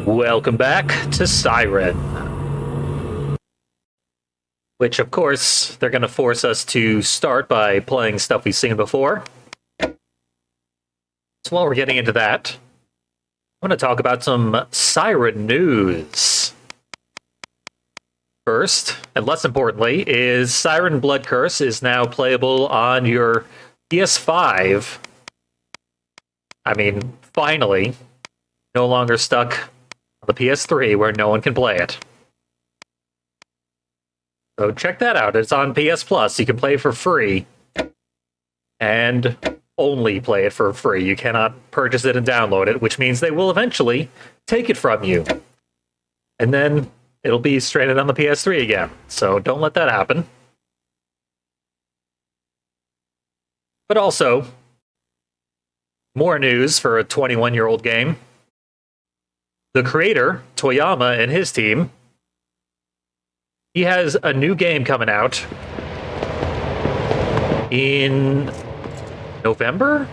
Welcome back to Siren. Which, of course, they're going to force us to start by playing stuff we've seen before. So while we're getting into that, I'm going to talk about some Siren news. First, and less importantly, is Siren Blood Curse is now playable on your PS5. I mean, finally, no longer stuck on the PS3 where no one can play it. So check that out. It's on PS Plus. You can play it for free. And only play it for free. You cannot purchase it and download it, which means they will eventually take it from you. And then it'll be stranded on the PS3 again. So don't let that happen. But also, more news for a 21-year-old game. The creator, Toyama, and his team, he has a new game coming out in November?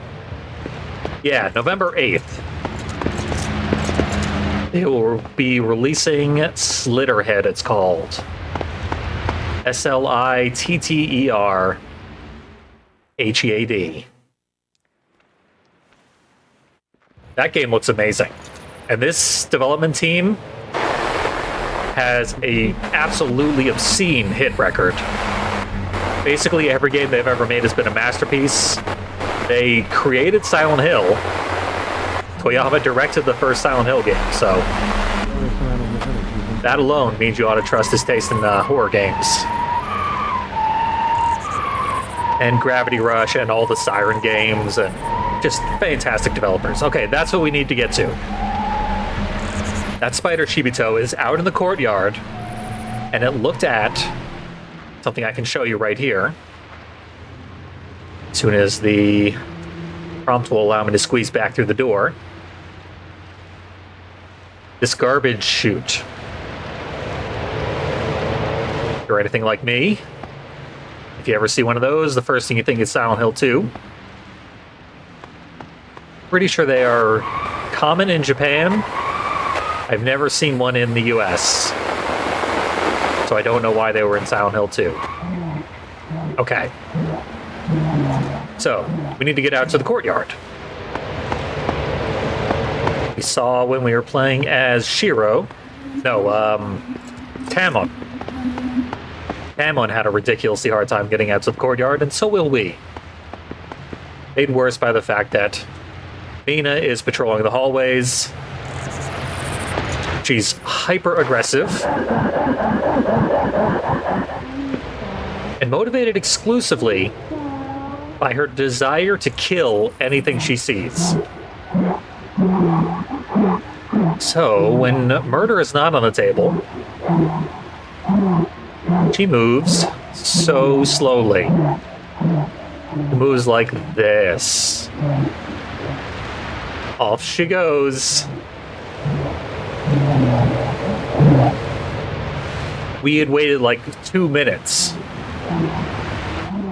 Yeah, November 8th. They will be releasing Slitterhead, it's called. Slitterhead. That game looks amazing. And this development team has a absolutely obscene hit record. Basically, every game they've ever made has been a masterpiece. They created Silent Hill. Toyama directed the first Silent Hill game, so that alone means you ought to trust his taste in horror games. And Gravity Rush and all the Siren games, and just fantastic developers. Okay, that's what we need to get to. That spider Shibito is out in the courtyard, and it looked at something I can show you right here. As soon as the prompt will allow me to squeeze back through the door. This garbage chute. If you're anything like me, if you ever see one of those, the first thing you think is Silent Hill 2. Pretty sure they are common in Japan. I've never seen one in the US. So I don't know why they were in Silent Hill 2. Okay. So, we need to get out to the courtyard. We saw when we were playing as Shiro. No, Tamon. Tamon had a ridiculously hard time getting out to the courtyard, and so will we. Made worse by the fact that Mina is patrolling the hallways. She's hyper-aggressive. And motivated exclusively by her desire to kill anything she sees. So, when murder is not on the table, she moves so slowly. Moves like this. Off she goes. We had waited like 2 minutes.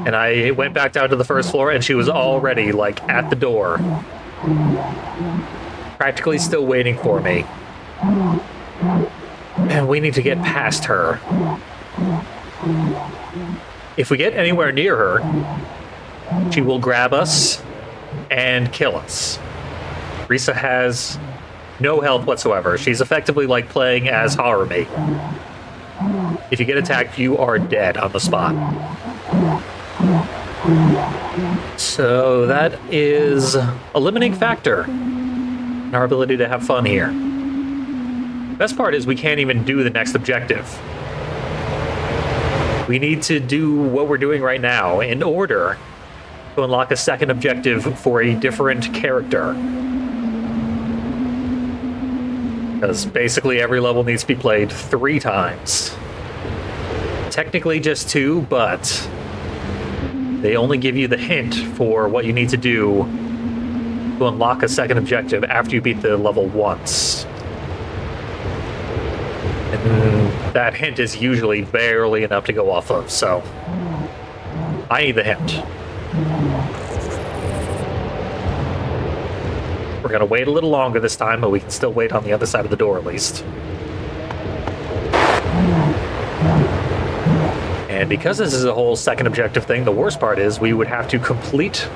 And I went back down to the first floor and she was already like at the door. Practically still waiting for me. And we need to get past her. If we get anywhere near her, she will grab us and kill us. Risa has no health whatsoever. She's effectively like playing as Harumi. If you get attacked, you are dead on the spot. So that is a limiting factor in our ability to have fun here. Best part is we can't even do the next objective. We need to do what we're doing right now in order to unlock a second objective for a different character. Because basically every level needs to be played 3 times. Technically just 2, but they only give you the hint for what you need to do to unlock a second objective after you beat the level once. And that hint is usually barely enough to go off of, so I need the hint. We're going to wait a little longer this time, but we can still wait on the other side of the door at least. And because this is a whole second objective thing, the worst part is we would have to complete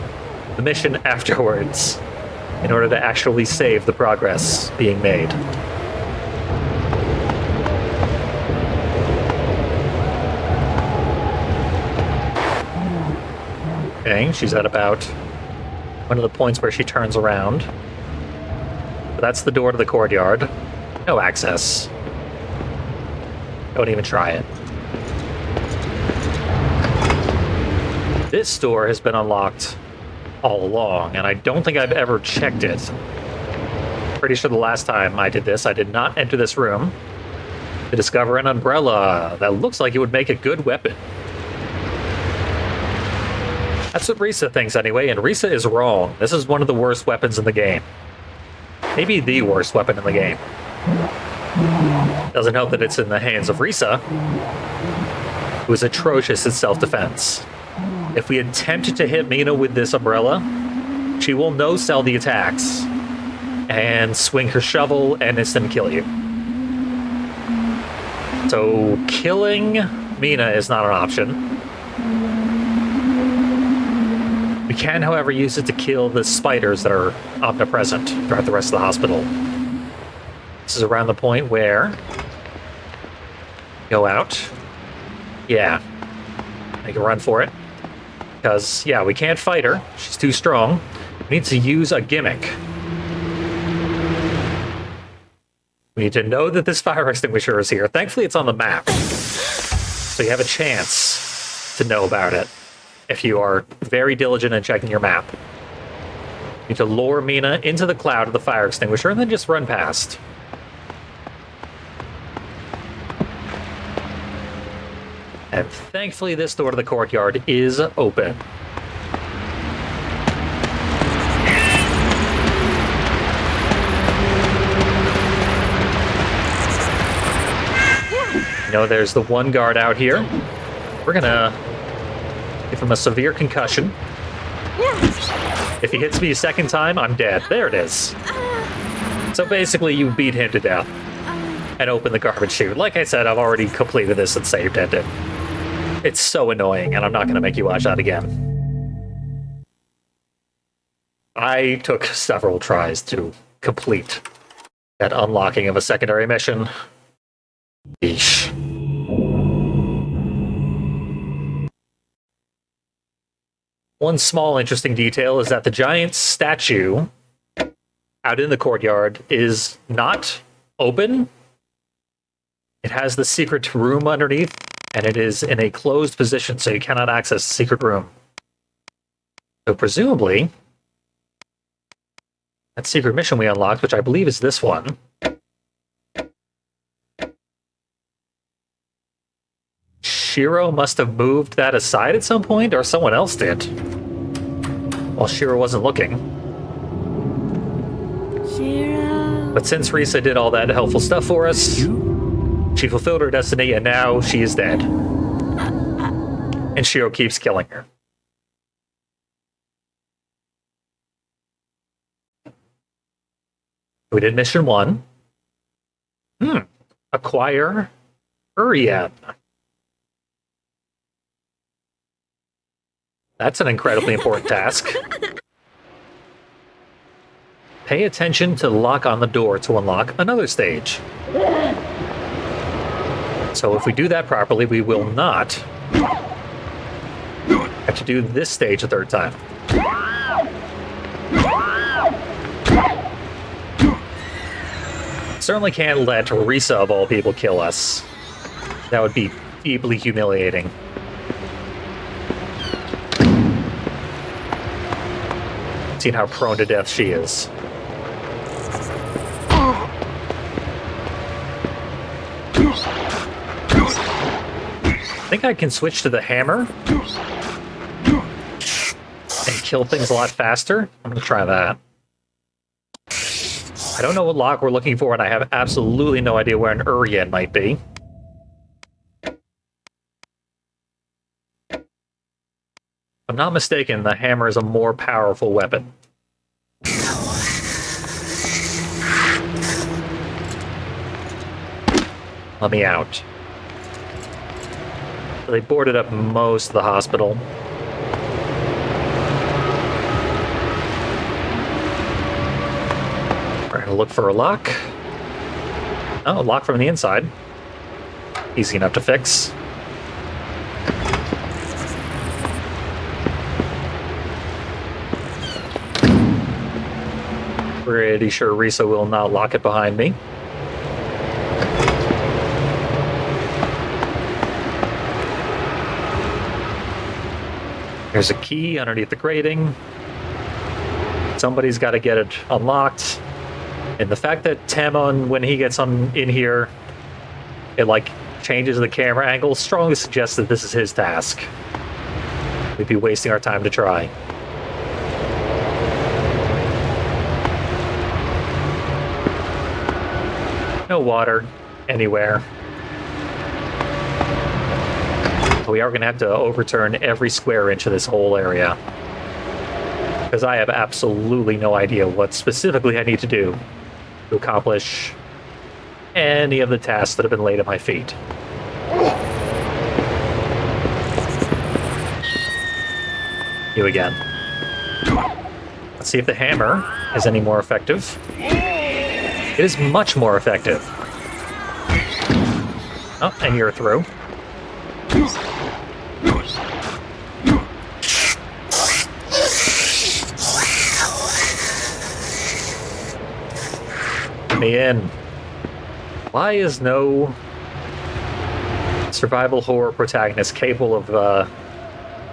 the mission afterwards in order to actually save the progress being made. Okay, she's at about one of the points where she turns around. But that's the door to the courtyard. No access. Don't even try it. This door has been unlocked all along, and I don't think I've ever checked it. Pretty sure the last time I did this, I did not enter this room to discover an umbrella that looks like it would make a good weapon. That's what Risa thinks anyway, and Risa is wrong. This is one of the worst weapons in the game. Maybe the worst weapon in the game. Doesn't help that it's in the hands of Risa, who is atrocious at self-defense. If we attempt to hit Mina with this umbrella, she will no-sell the attacks and swing her shovel and instant kill you. So killing Mina is not an option. We can, however, use it to kill the spiders that are omnipresent throughout the rest of the hospital. This is around the point where... Go out. Yeah. Make a run for it. Because, yeah, we can't fight her. She's too strong. We need to use a gimmick. We need to know that this fire extinguisher is here. Thankfully, it's on the map. So you have a chance to know about it if you are very diligent in checking your map. You need to lure Mina into the cloud of the fire extinguisher and then just run past. And thankfully, this door to the courtyard is open. You know, there's the one guard out here. We're gonna give him a severe concussion. If he hits me a second time, I'm dead. There it is. So basically, you beat him to death and open the garbage chute. Like I said, I've already completed this and saved it. It's so annoying, and I'm not going to make you watch that again. I took several tries to complete that unlocking of a secondary mission. Yeesh. One small interesting detail is that the giant statue out in the courtyard is not open. It has the secret room underneath, and it is in a closed position, so you cannot access the secret room. So presumably, that secret mission we unlocked, which I believe is this one, Shiro must have moved that aside at some point, or someone else did, while Shiro wasn't looking. Shiro. But since Risa did all that helpful stuff for us, she fulfilled her destiny, and now she is dead. And Shiro keeps killing her. We did mission 1. Acquire Uryen. That's an incredibly important task. Pay attention to the lock on the door to unlock another stage. So if we do that properly, we will not have to do this stage a third time. Certainly can't let Risa, of all people, kill us. That would be deeply humiliating. Seeing how prone to death she is. I think I can switch to the hammer and kill things a lot faster. I'm going to try that. I don't know what lock we're looking for, and I have absolutely no idea where an Uryen might be. If I'm not mistaken, the hammer is a more powerful weapon. Let me out. So they boarded up most of the hospital. We're gonna look for a lock. Oh, a lock from the inside. Easy enough to fix. Pretty sure Risa will not lock it behind me. There's a key underneath the grating. Somebody's got to get it unlocked. And the fact that Tamon, when he gets in here, it like changes the camera angle strongly suggests that this is his task. We'd be wasting our time to try. No water anywhere. We are going to have to overturn every square inch of this whole area. Because I have absolutely no idea what specifically I need to do to accomplish any of the tasks that have been laid at my feet. You again. Let's see if the hammer is any more effective. It is much more effective. Oh, and you're through. Let me in. Why is no survival horror protagonist capable of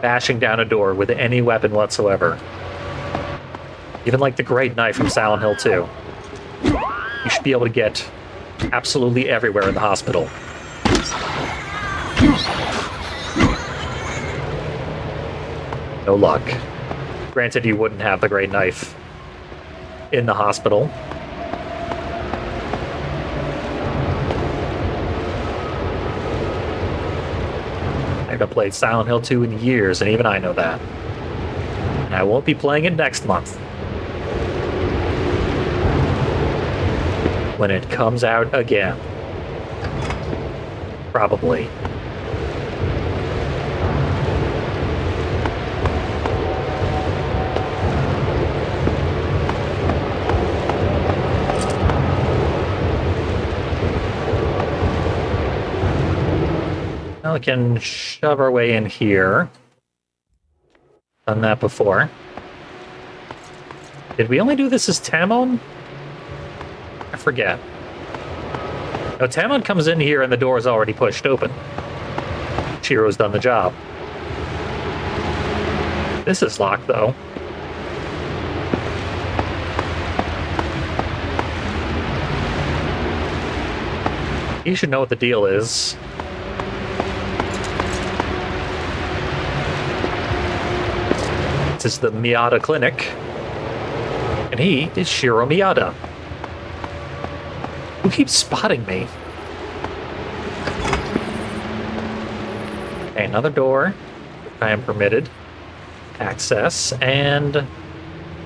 bashing down a door with any weapon whatsoever? Even like the great knife from Silent Hill 2. You should be able to get absolutely everywhere in the hospital. No luck. Granted, you wouldn't have the great knife in the hospital. I haven't played Silent Hill 2 in years, and even I know that. And I won't be playing it next month. When it comes out again. Probably. Now we can shove our way in here. Done that before. Did we only do this as Tamon? I forget. No, Tamon comes in here and the door is already pushed open. Chihiro's done the job. This is locked, though. You should know what the deal is. This is the Miyata Clinic. And he is Shiro Miyata. Who keeps spotting me? Okay, another door. I am permitted access, and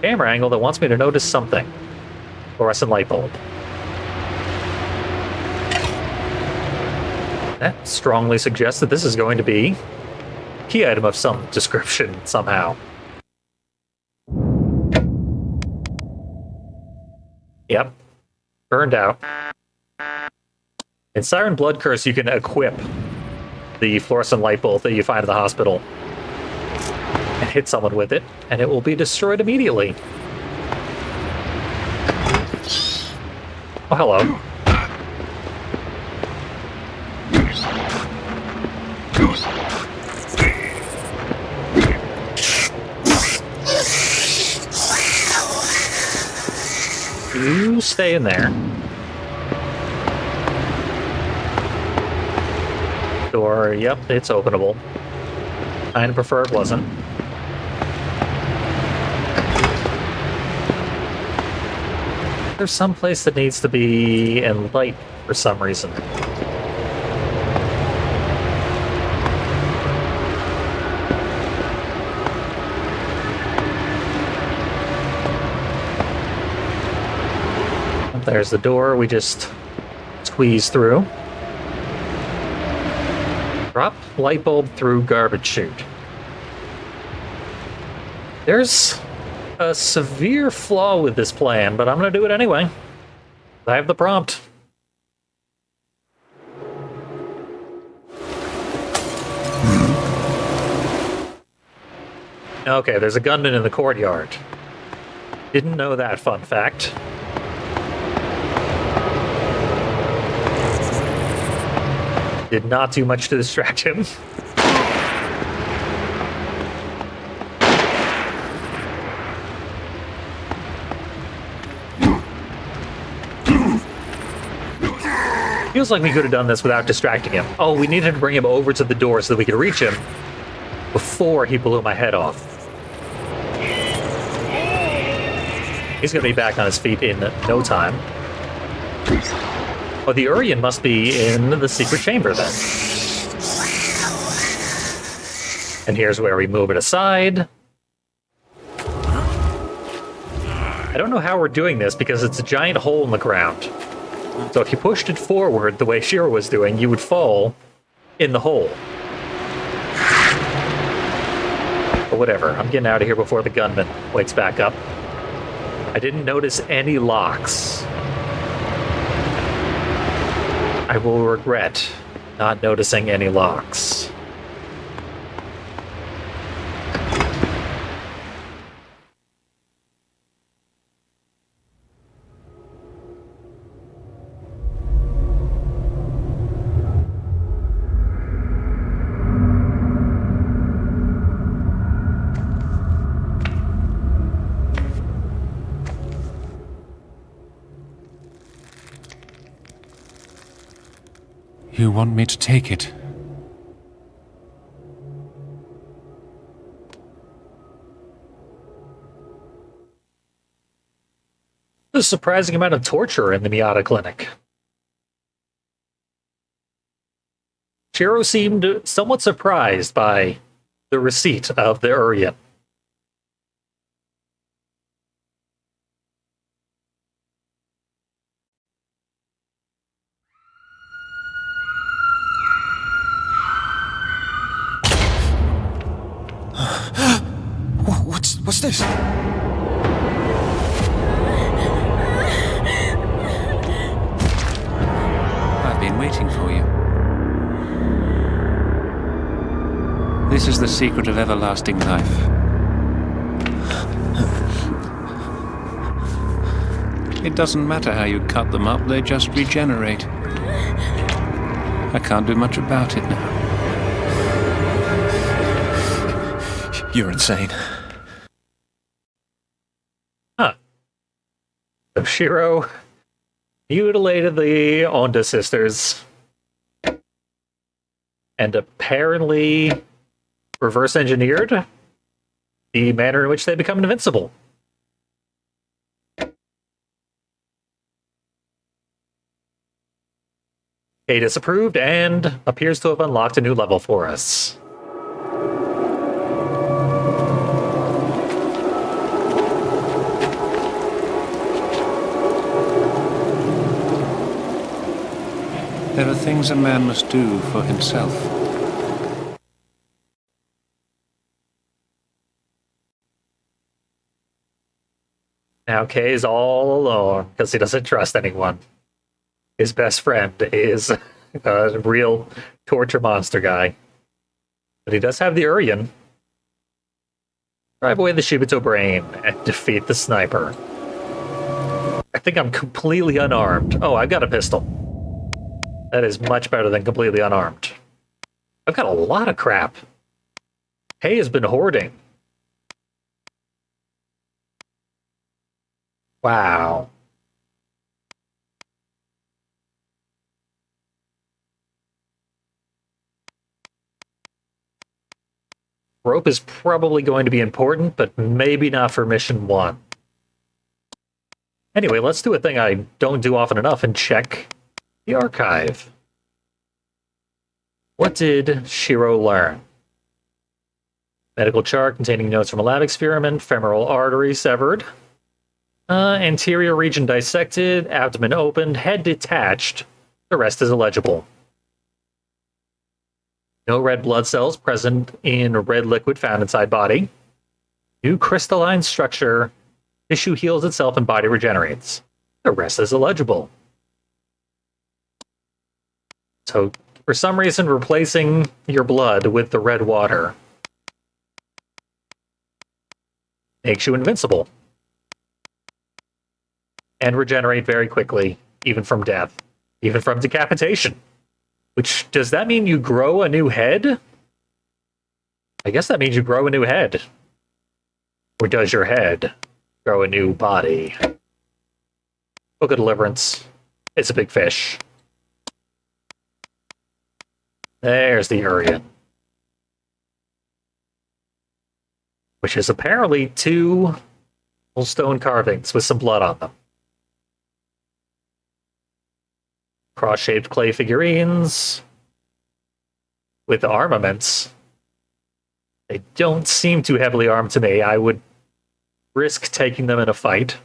camera angle that wants me to notice something. Fluorescent light bulb. That strongly suggests that this is going to be a key item of some description somehow. Yep. Burned out. In Siren Blood Curse, you can equip the fluorescent light bulb that you find in the hospital and hit someone with it, and it will be destroyed immediately. Oh, hello. You stay in there. Door, yep, it's openable. I'd prefer it wasn't. There's some place that needs to be in light for some reason. There's the door we just squeeze through. light bulb through garbage chute. There's a severe flaw with this plan, but I'm going to do it anyway. I have the prompt. Okay, there's a gunman in the courtyard. Didn't know that fun fact. Did not do much to distract him. Feels like we could have done this without distracting him. Oh, we needed to bring him over to the door so that we could reach him before he blew my head off. He's going to be back on his feet in no time. Oh, the Uryen must be in the secret chamber then. And here's where we move it aside. I don't know how we're doing this because it's a giant hole in the ground. So if you pushed it forward the way Shiro was doing, you would fall in the hole. But whatever, I'm getting out of here before the gunman wakes back up. I didn't notice any locks. I will regret not noticing any locks. You want me to take it? There's a surprising amount of torture in the Miata clinic. Shiro seemed somewhat surprised by the receipt of the Uryen. What's this? I've been waiting for you. This is the secret of everlasting life. It doesn't matter how you cut them up, they just regenerate. I can't do much about it now. You're insane. Huh. So Shiro mutilated the Onda sisters and apparently reverse engineered the manner in which they become invincible. Kay disapproved and appears to have unlocked a new level for us. There are things a man must do for himself. Now Kay is all alone because he doesn't trust anyone. His best friend is a real torture monster guy. But he does have the Uryen. Drive away the Shibito brain and defeat the sniper. I think I'm completely unarmed. Oh, I've got a pistol. That is much better than completely unarmed. I've got a lot of crap. Hay has been hoarding. Wow. Rope is probably going to be important, but maybe not for mission 1. Anyway, let's do a thing I don't do often enough and check the archive. What did Shiro learn? Medical chart containing notes from a lab experiment, femoral artery severed, anterior region dissected, abdomen opened, head detached. The rest is illegible. No red blood cells present in red liquid found inside body. New crystalline structure. Tissue heals itself and body regenerates. The rest is illegible. So, for some reason, replacing your blood with the red water makes you invincible. And regenerate very quickly, even from death, even from decapitation. Which, does that mean you grow a new head? I guess that means you grow a new head. Or does your head grow a new body? Book of Deliverance. It's a big fish. There's the Uryen. Which is apparently two stone carvings with some blood on them. Cross-shaped clay figurines with armaments. They don't seem too heavily armed to me. I would risk taking them in a fight.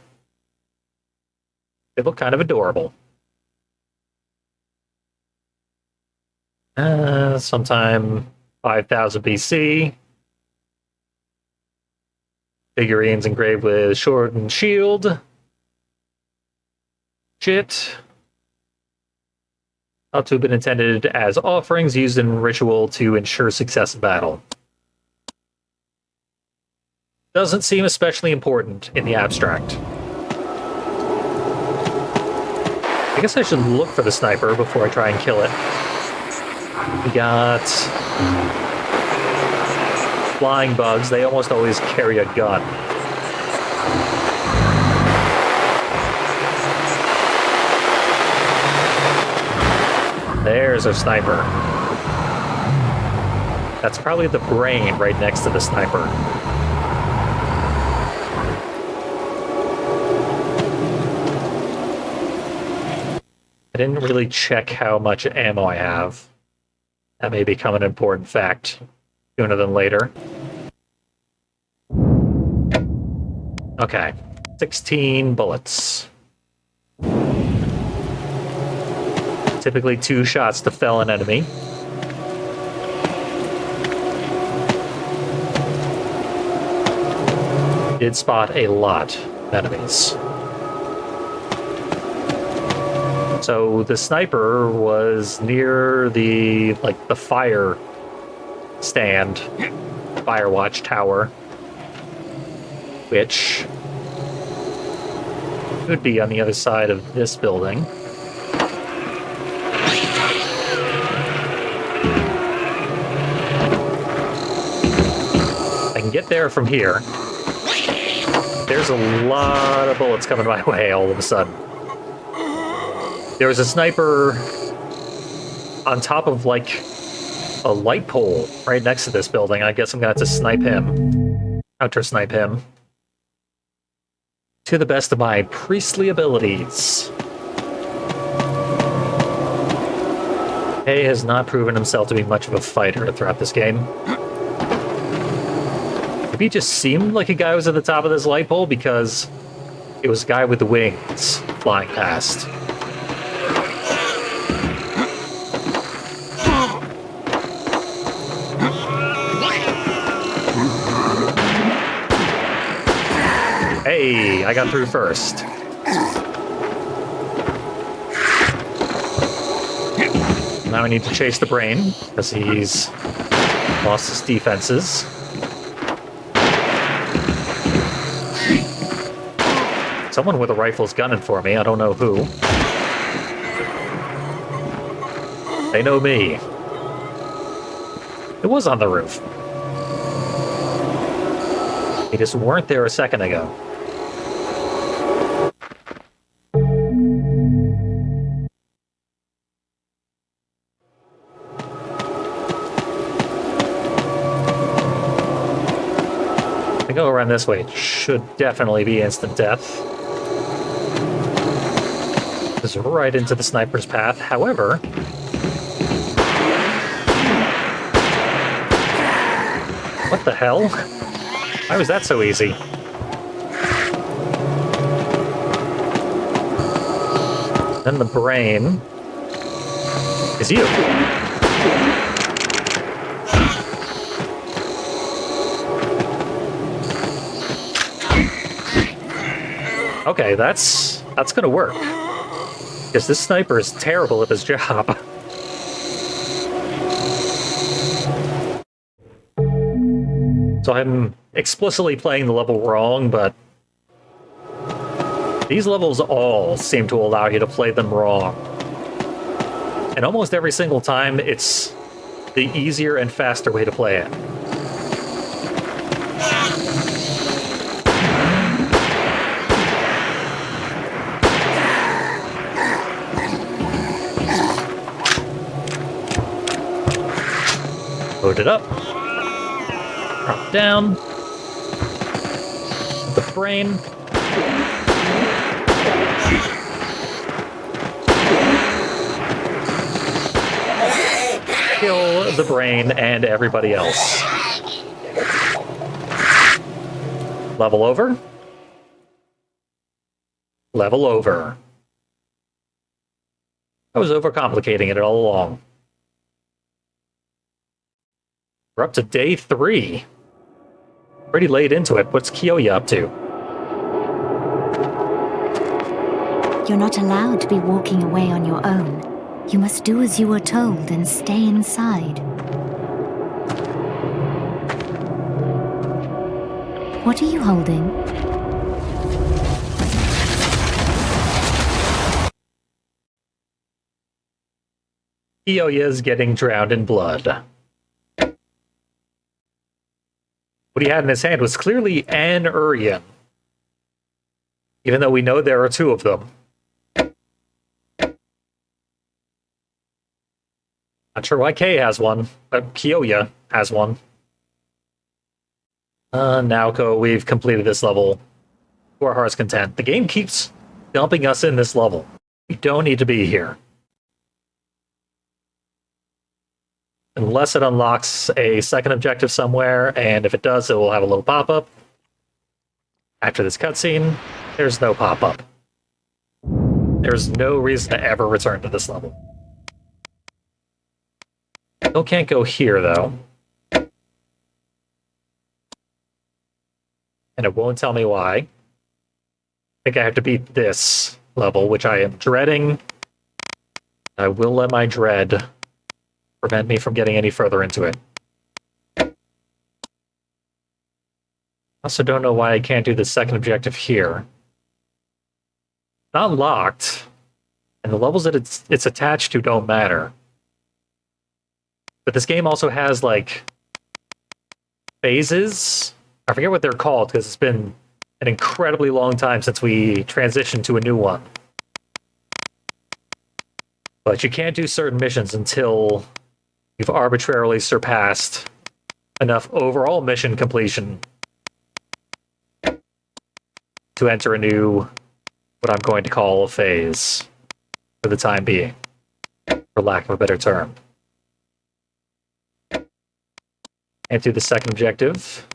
They look kind of adorable. Sometime 5000 BC. Figurines engraved with sword and shield. Shit. Thought to have been intended as offerings used in ritual to ensure success in battle. Doesn't seem especially important in the abstract. I guess I should look for the sniper before I try and kill it. We got flying bugs. They almost always carry a gun. There's our sniper. That's probably the brain right next to the sniper. I didn't really check how much ammo I have. That may become an important fact sooner than later. Okay, 16 bullets. Typically 2 shots to fell an enemy. Did spot a lot of enemies. So the sniper was near the fire stand, fire watch tower, which could be on the other side of this building. I can get there from here. There's a lot of bullets coming my way all of a sudden. There was a sniper on top of, a light pole right next to this building. I guess I'm gonna have to snipe him. Counter-snipe him. To the best of my priestly abilities. Hay has not proven himself to be much of a fighter throughout this game. Maybe he just seemed like a guy was at the top of this light pole because it was a guy with the wings flying past. Hey, I got through first. Now I need to chase the brain, because he's lost his defenses. Someone with a rifle's gunning for me, I don't know who. They know me. It was on the roof. They just weren't there a second ago. If I go around this way, it should definitely be instant death. Just right into the sniper's path. However, what the hell? Why was that so easy? Then the brain is you. Okay, that's gonna work. Because this sniper is terrible at his job. So I'm explicitly playing the level wrong, but these levels all seem to allow you to play them wrong. And almost every single time, it's the easier and faster way to play it. Load it up. Drop down. The brain. Kill the brain and everybody else. Level over. Level over. I was overcomplicating it all along. We're up to day 3. Pretty late into it. What's Kiyoya up to? You're not allowed to be walking away on your own. You must do as you were told and stay inside. What are you holding? Kiyoya's getting drowned in blood. What he had in his hand was clearly an Uryen, even though we know there are 2 of them. Not sure why Kay has one, but Kiyoya has one. Naoko, we've completed this level to our heart's content. The game keeps dumping us in this level. We don't need to be here. Unless it unlocks a second objective somewhere, and if it does, it will have a little pop-up. After this cutscene, there's no pop-up. There's no reason to ever return to this level. Still can't go here, though. And it won't tell me why. I think I have to beat this level, which I am dreading. I will let my dread prevent me from getting any further into it. I also don't know why I can't do the second objective here. Not locked, and the levels that it's attached to don't matter. But this game also has, like, phases. I forget what they're called, because it's been an incredibly long time since we transitioned to a new one. But you can't do certain missions until you've arbitrarily surpassed enough overall mission completion to enter a new, what I'm going to call a phase, for the time being, for lack of a better term. And do the second objective.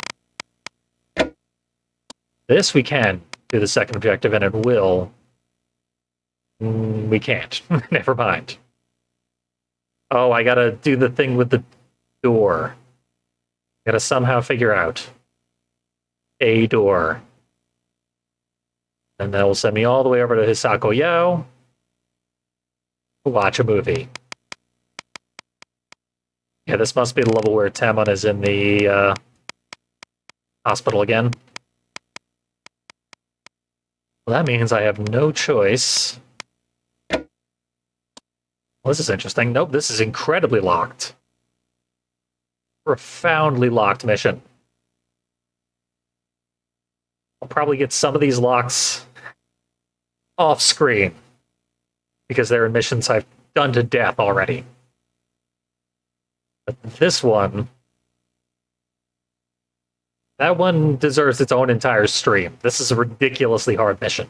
This we can do the second objective, and it will. We can't. Never mind. Oh, I gotta do the thing with the door. Gotta somehow figure out a door. And that will send me all the way over to Hisako Yao to watch a movie. Yeah, this must be the level where Tamon is in the hospital again. Well, that means I have no choice. Well, this is interesting. Nope, this is incredibly locked. Profoundly locked mission. I'll probably get some of these locks off screen because they're in missions I've done to death already. But this one, that one deserves its own entire stream. This is a ridiculously hard mission.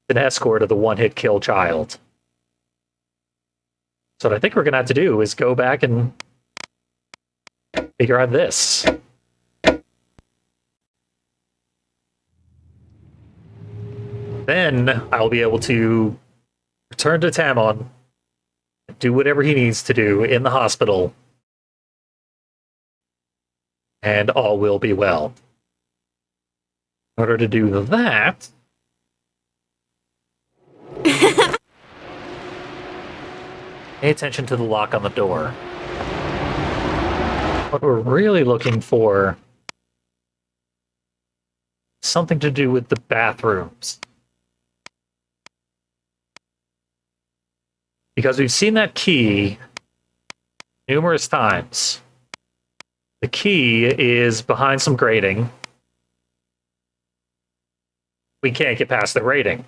An escort of the one-hit kill child. So what I think we're going to have to do is go back and figure out this. Then I'll be able to return to Tamon, do whatever he needs to do in the hospital, and all will be well. In order to do that, Pay attention to the lock on the door. What we're really looking for, something to do with the bathrooms. Because we've seen that key numerous times. The key is behind some grating. We can't get past the grating.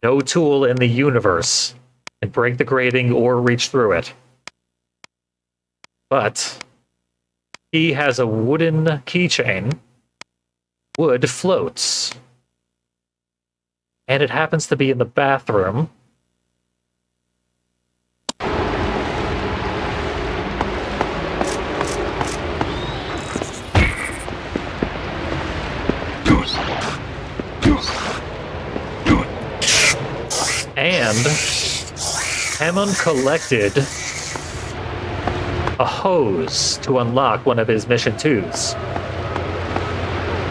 No tool in the universe can break the grating or reach through it. But he has a wooden keychain. Wood floats. And it happens to be in the bathroom. And Hammond collected a hose to unlock one of his Mission 2s.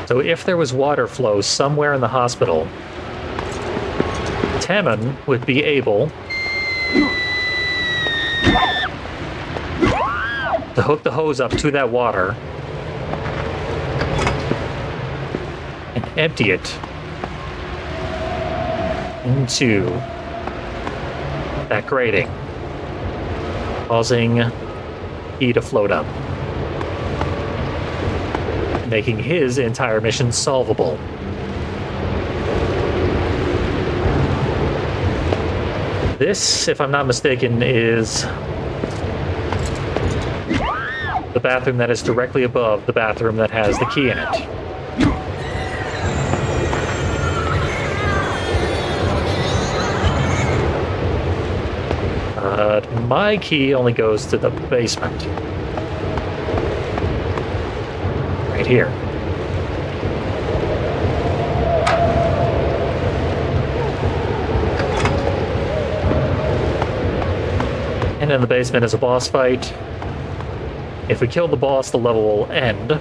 So if there was water flow somewhere in the hospital, Hammond would be able to hook the hose up to that water and empty it into that grating, causing E to float up, making his entire mission solvable. This, if I'm not mistaken, is the bathroom that is directly above the bathroom that has the key in it. My key only goes to the basement. Right here. And in the basement is a boss fight. If we kill the boss, the level will end.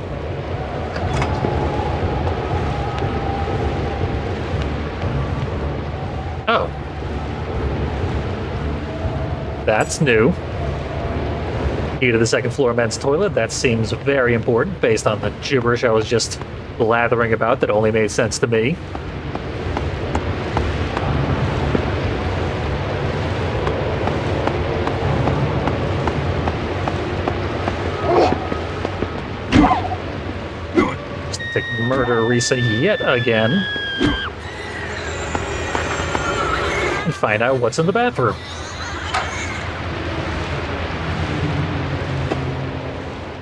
Oh. That's new. Key to the second floor men's toilet. That seems very important based on the gibberish I was just blathering about that only made sense to me. Just to murder Risa yet again. And find out what's in the bathroom.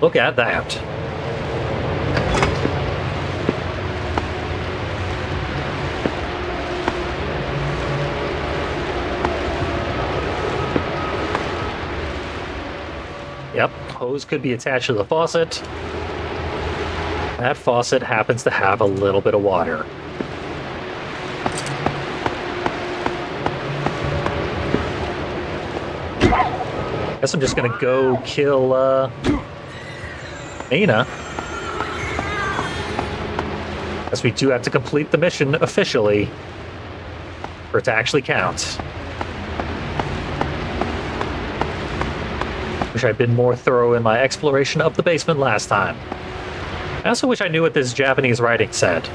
Look at that. Yep, hose could be attached to the faucet. That faucet happens to have a little bit of water. Guess I'm just gonna go kill, Mina. As we do have to complete the mission officially for it to actually count. Wish I'd been more thorough in my exploration of the basement last time. I also wish I knew what this Japanese writing said,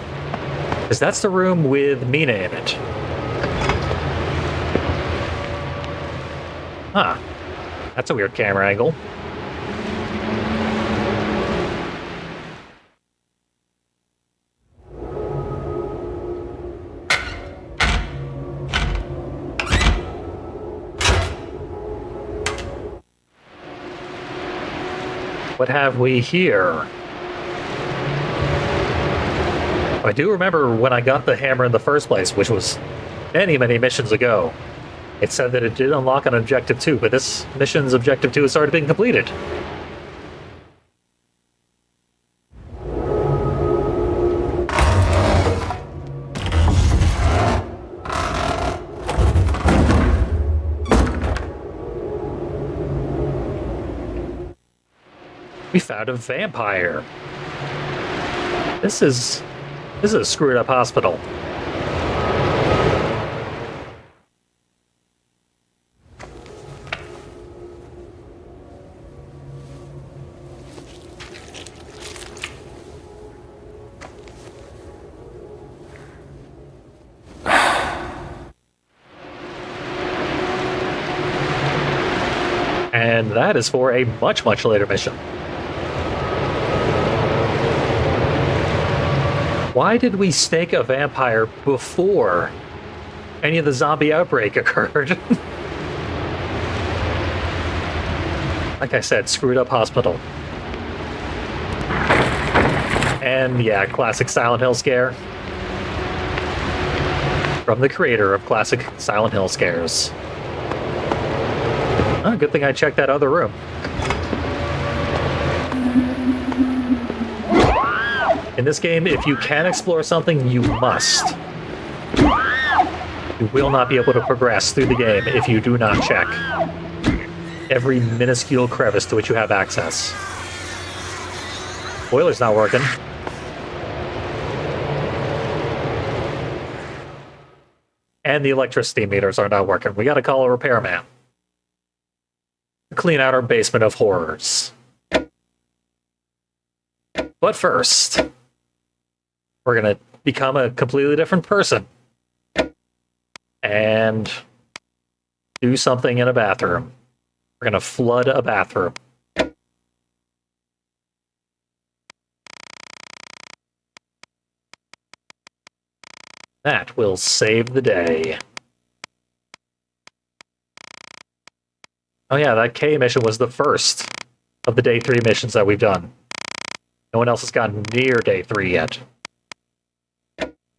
because that's the room with Mina in it. Huh. That's a weird camera angle. What have we here? I do remember when I got the hammer in the first place, which was many, many missions ago. It said that it did unlock an Objective 2, but this mission's Objective 2 has already been completed. We found a vampire. This is a screwed up hospital. And that is for a much, much later mission. Why did we stake a vampire before any of the zombie outbreak occurred? Like I said, screwed up hospital. And yeah, classic Silent Hill scare. From the creator of classic Silent Hill scares. Oh, good thing I checked that other room. In this game, if you can explore something, you must. You will not be able to progress through the game if you do not check every minuscule crevice to which you have access. Boiler's not working. And the electricity meters are not working. We gotta call a repairman to clean out our basement of horrors. But first, we're gonna become a completely different person and do something in a bathroom. We're gonna flood a bathroom. That will save the day. Oh yeah, that K mission was the first of the day 3 missions that we've done. No one else has gotten near day 3 yet.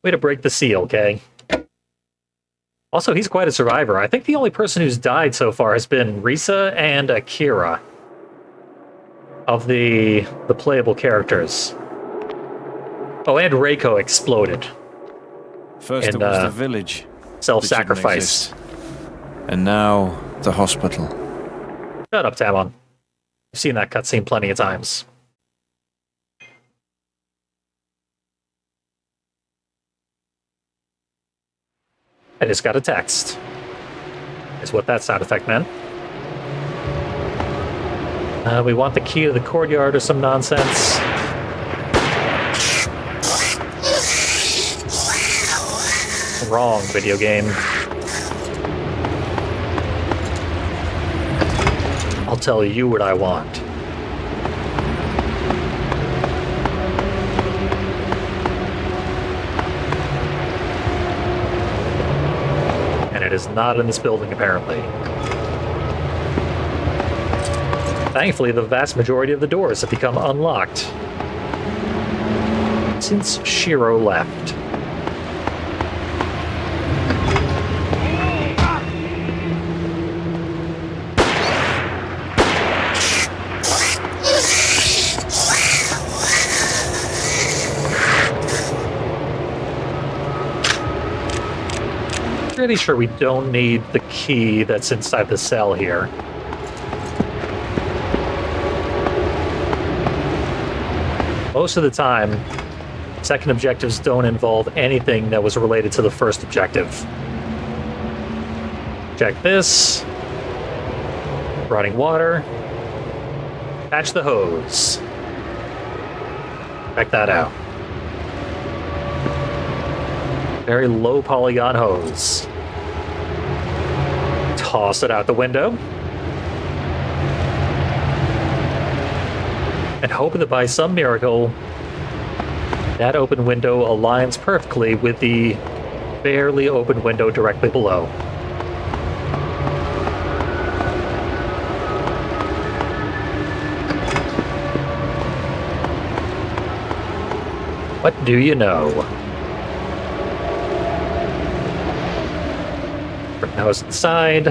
Way to break the seal, Kay. Also, he's quite a survivor. I think the only person who's died so far has been Risa and Akira of the playable characters. Oh, and Reiko exploded. First it was the village. Self-sacrifice. And now the hospital. Shut up, Tamon. I've seen that cutscene plenty of times. I just got a text. Is what that sound effect meant. We want the key to the courtyard or some nonsense. Wrong, video game. I'll tell you what I want. And it is not in this building, apparently. Thankfully, the vast majority of the doors have become unlocked since Shiro left. Pretty sure we don't need the key that's inside the cell here. Most of the time, second objectives don't involve anything that was related to the first objective. Check this. Running water. Patch the hose. Check that out. Very low polygon hose. Toss it out the window. And hope that by some miracle, that open window aligns perfectly with the barely open window directly below. What do you know? Nose inside.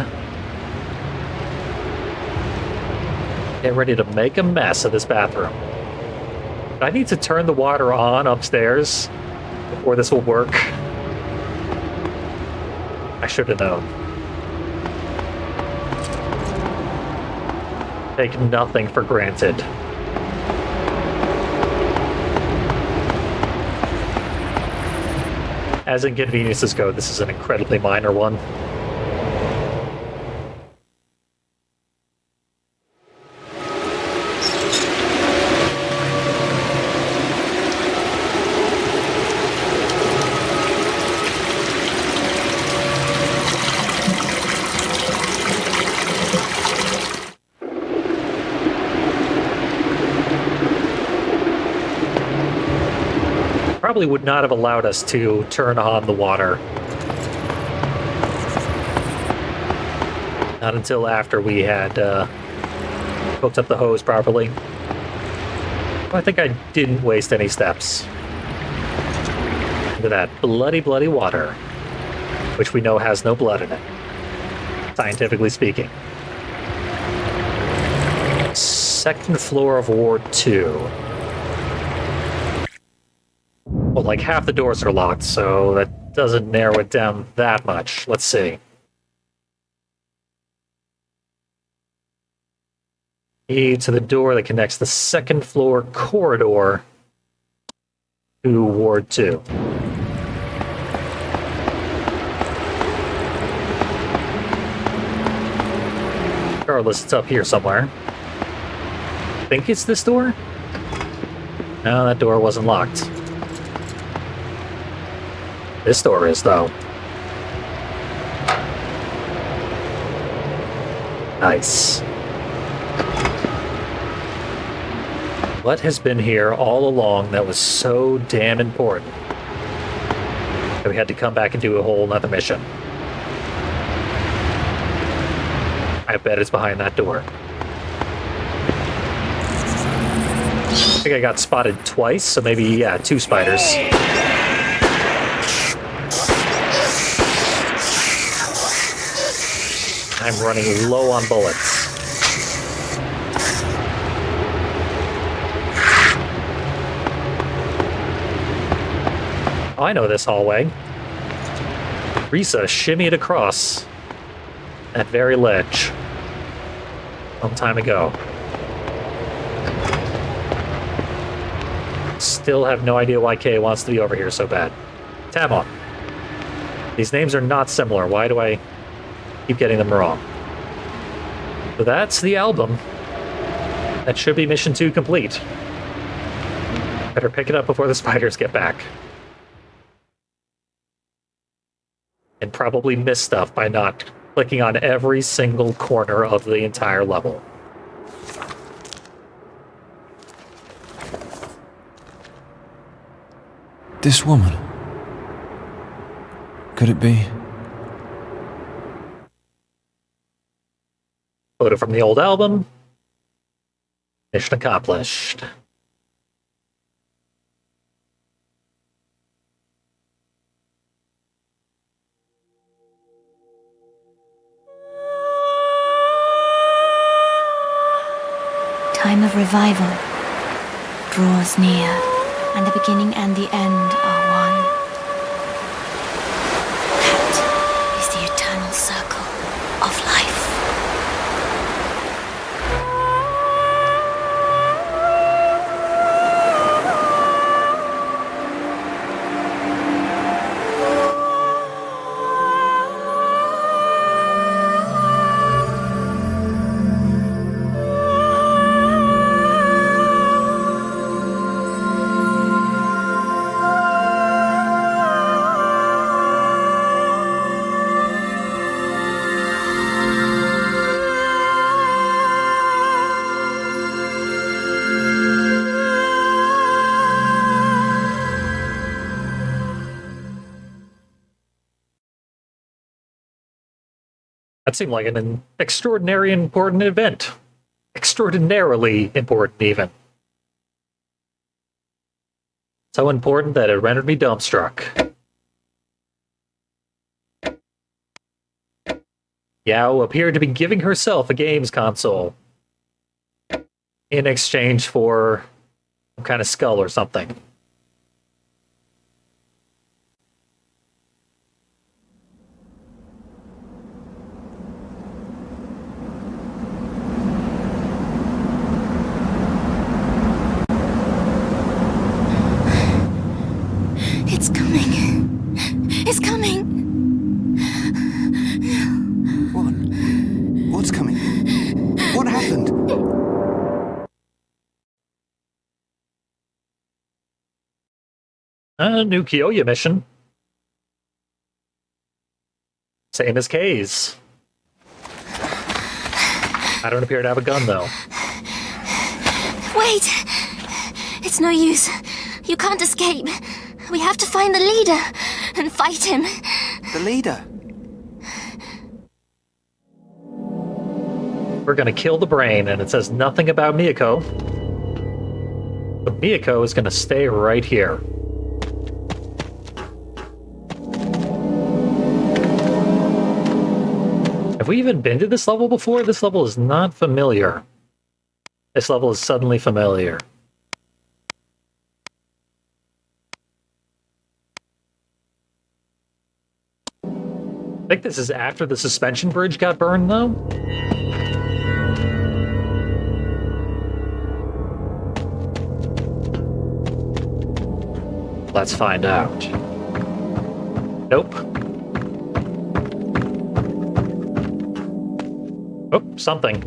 Get ready to make a mess of this bathroom. I need to turn the water on upstairs before this will work. I should have known. Take nothing for granted. As inconveniences go, this is an incredibly minor one. probably would not have allowed us to turn on the water. Not until after we had hooked up the hose properly. I think I didn't waste any steps. Look at that bloody, bloody water, which we know has no blood in it, scientifically speaking. Second floor of Ward 2. Well, like half the doors are locked, so that doesn't narrow it down that much. Let's see. Key to the door that connects the second floor corridor to Ward 2. Regardless, it's up here somewhere. I think it's this door? No, that door wasn't locked. This door is, though. Nice. What has been here all along that was so damn important that we had to come back and do a whole nother mission? I bet it's behind that door. I think I got spotted twice, so maybe, yeah, 2 spiders. I'm running low on bullets. Oh, I know this hallway. Risa shimmied across that very ledge some time ago. Still have no idea why Kay wants to be over here so bad. Tamon. These names are not similar. Why do I keep getting them wrong? So that's the album. That should be mission 2 complete. Better pick it up before the spiders get back. And probably miss stuff by not clicking on every single corner of the entire level. This woman. Could it be? Photo from the old album. Mission accomplished. Time of revival draws near, and the beginning and the end are one. That is the eternal circle of life. That seemed like an extraordinary important event. Extraordinarily important, even. So important that it rendered me dumbstruck. Yao appeared to be giving herself a games console in exchange for some kind of skull or something. It's coming. It's coming. What? What's coming? What happened? New Kyoya mission. Same as Kay's. I don't appear to have a gun, though. Wait! It's no use. You can't escape. We have to find the leader and fight him. The leader. We're gonna kill the brain, and it says nothing about Miyako. But Miyako is gonna stay right here. Have we even been to this level before? This level is not familiar. This level is suddenly familiar. I think this is after the suspension bridge got burned, though. Let's find out. Nope. Oh, something.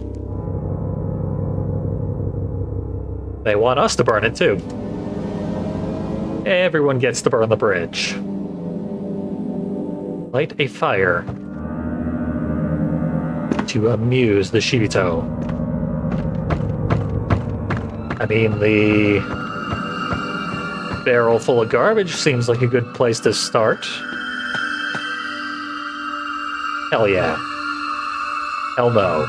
They want us to burn it, too. Everyone gets to burn the bridge. Light a fire to amuse the Shibito. I mean, the barrel full of garbage seems like a good place to start. Hell yeah. Hell no.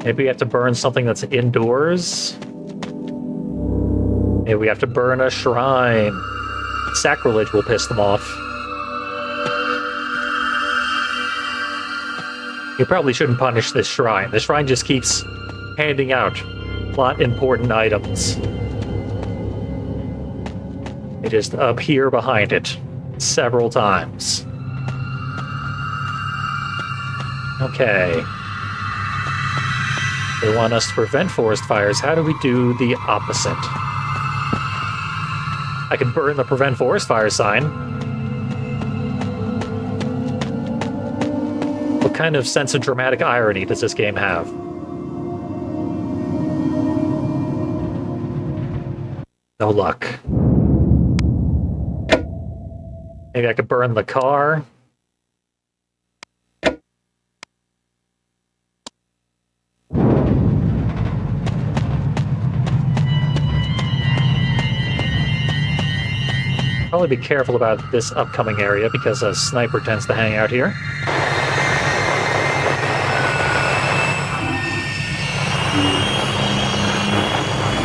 Maybe we have to burn something that's indoors? Maybe we have to burn a shrine. Sacrilege will piss them off. You probably shouldn't punish this shrine. The shrine just keeps handing out plot-important items. They just appear behind it several times. Okay. They want us to prevent forest fires. How do we do the opposite? I can burn the prevent forest fire sign. What kind of sense of dramatic irony does this game have? No luck. Maybe I could burn the car. Probably be careful about this upcoming area because a sniper tends to hang out here.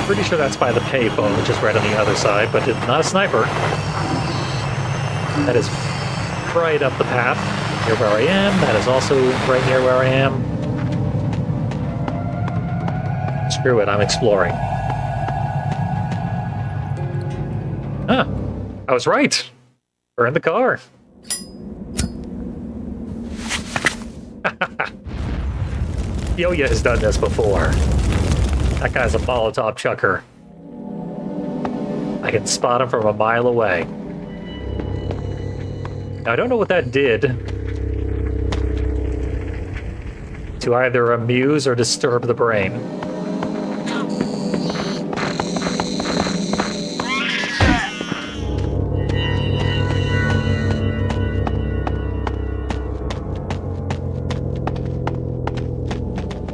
Pretty sure that's by the payphone, which is right on the other side, but it's not a sniper. That is right up the path near where I am. That is also right near where I am. Screw it, I'm exploring. Huh. I was right. Burn the car. Yoya has done this before. That guy's a Molotov chucker. I can spot him from a mile away. Now, I don't know what that did to either amuse or disturb the brain.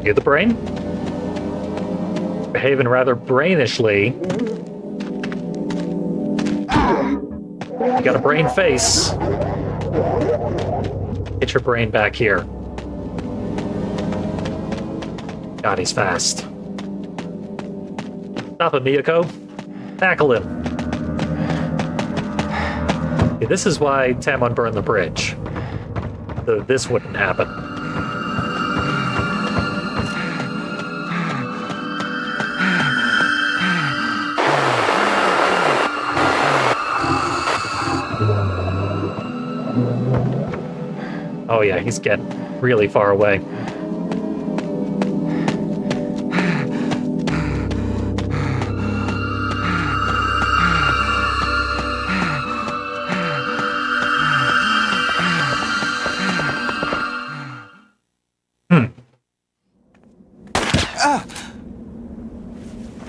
You the brain? Behaving rather brainishly. You got a brain face. Get your brain back here. God, he's fast. Stop him, Miyako. Tackle him. Okay, this is why Tamon burned the bridge. So this wouldn't happen. Oh yeah, he's getting really far away.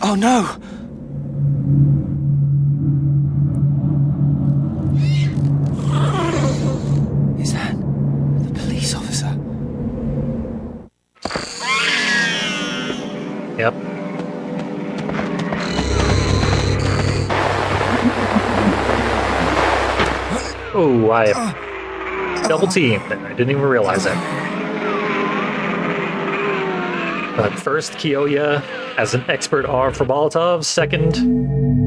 Oh no! Is that the police officer? Yep. Oh, I have double teamed. I didn't even realize it. But first, Kiyoya has an expert arm for Molotovs. Second,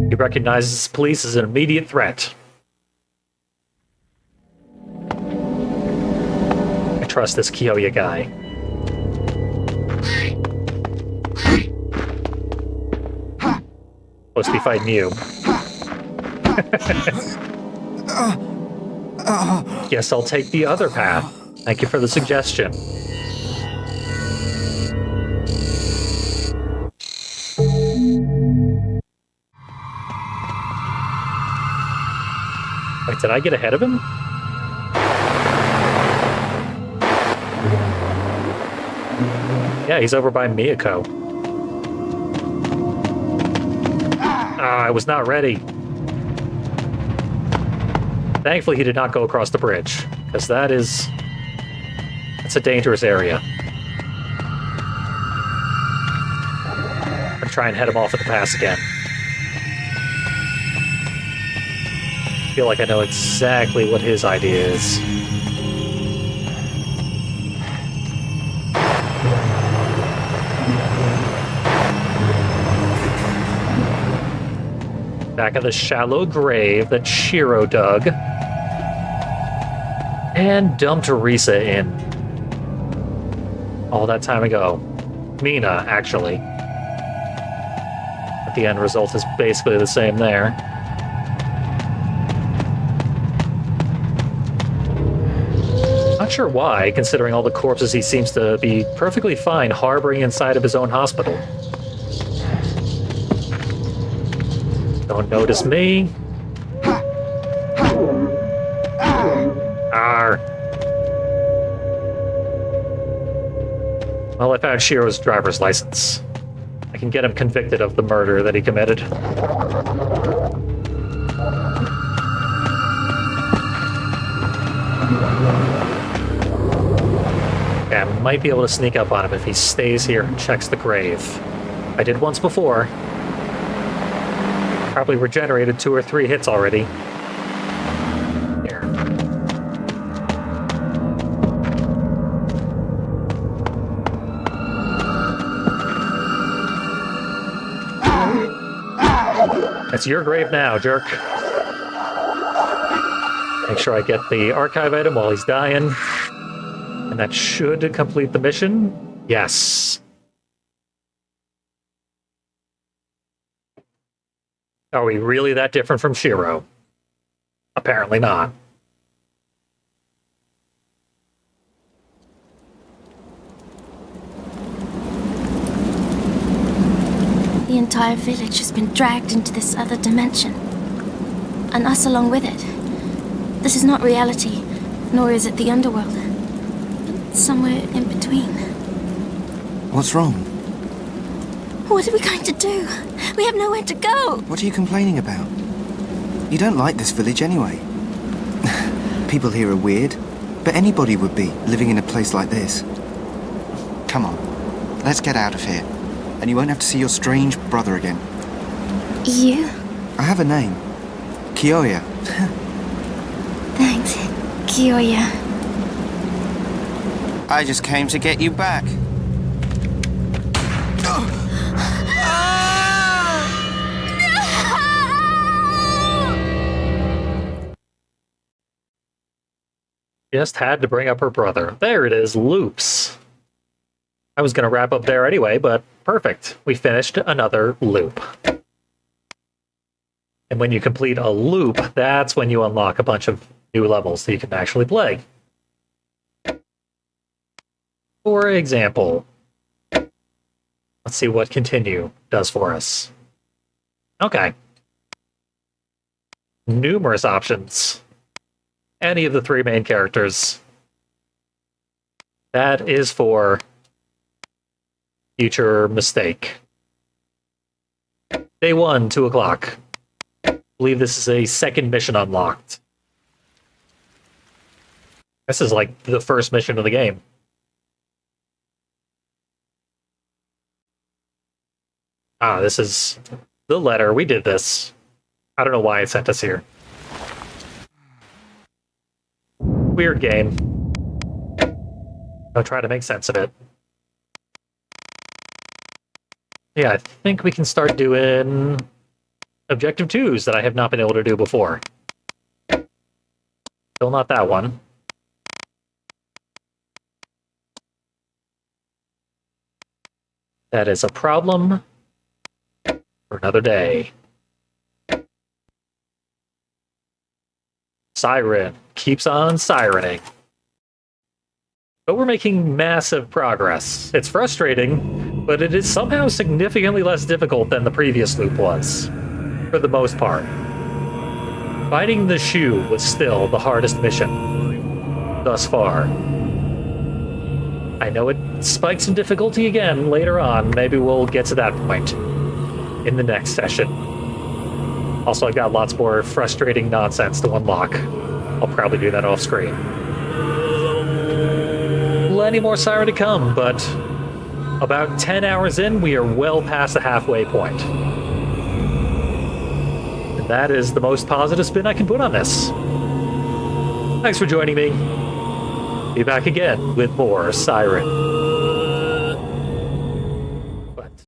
he recognizes police as an immediate threat. I trust this Kiyoya guy. Supposed to be fighting you. Guess I'll take the other path. Thank you for the suggestion. Wait, did I get ahead of him? Yeah, he's over by Miyako. Ah, I was not ready. Thankfully, he did not go across the bridge, because that's a dangerous area. I'm gonna try and head him off at the pass again. I feel like I know exactly what his idea is. Back of the shallow grave that Shiro dug and dumped Risa in all that time ago. Mina, actually. But the end result is basically the same there. Not sure why, considering all the corpses he seems to be perfectly fine harboring inside of his own hospital. Don't notice me. Arr. Well, I found Shiro's driver's license. I can get him convicted of the murder that he committed. Yeah, I might be able to sneak up on him if he stays here and checks the grave. I did once before. Probably regenerated 2 or 3 hits already. Here. It's your grave now, jerk. Make sure I get the archive item while he's dying. And that should complete the mission. Yes. Are we really that different from Shiro? Apparently not. The entire village has been dragged into this other dimension. And us along with it. This is not reality, nor is it the underworld. But somewhere in between. What's wrong? What are we going to do? We have nowhere to go. What are you complaining about? You don't like this village anyway. People here are weird, but anybody would be living in a place like this. Come on, let's get out of here. And you won't have to see your strange brother again. You? I have a name. Kiyoya. Thanks, Kiyoya. I just came to get you back. Just had to bring up her brother. There it is, loops. I was going to wrap up there anyway, but perfect. We finished another loop. And when you complete a loop, that's when you unlock a bunch of new levels that you can actually play. For example, let's see what continue does for us. Okay. Numerous options. Any of the 3 main characters. That is for future mistake. Day 1, 2 o'clock. I believe this is a second mission unlocked. This is like the first mission of the game. Ah, this is the letter. We did this. I don't know why it sent us here. weird game. I'll try to make sense of it. Yeah, I think we can start doing Objective 2s that I have not been able to do before. Still not that one. That is a problem for another day. Siren keeps on sirening. But we're making massive progress. It's frustrating, but it is somehow significantly less difficult than the previous loop was, for the most part. Finding the shoe was still the hardest mission thus far. I know it spikes in difficulty again later on. Maybe we'll get to that point in the next session. Also, I've got lots more frustrating nonsense to unlock. I'll probably do that off screen. Plenty more Siren to come, but about 10 hours in, we are well past the halfway point. And that is the most positive spin I can put on this. Thanks for joining me. Be back again with more Siren.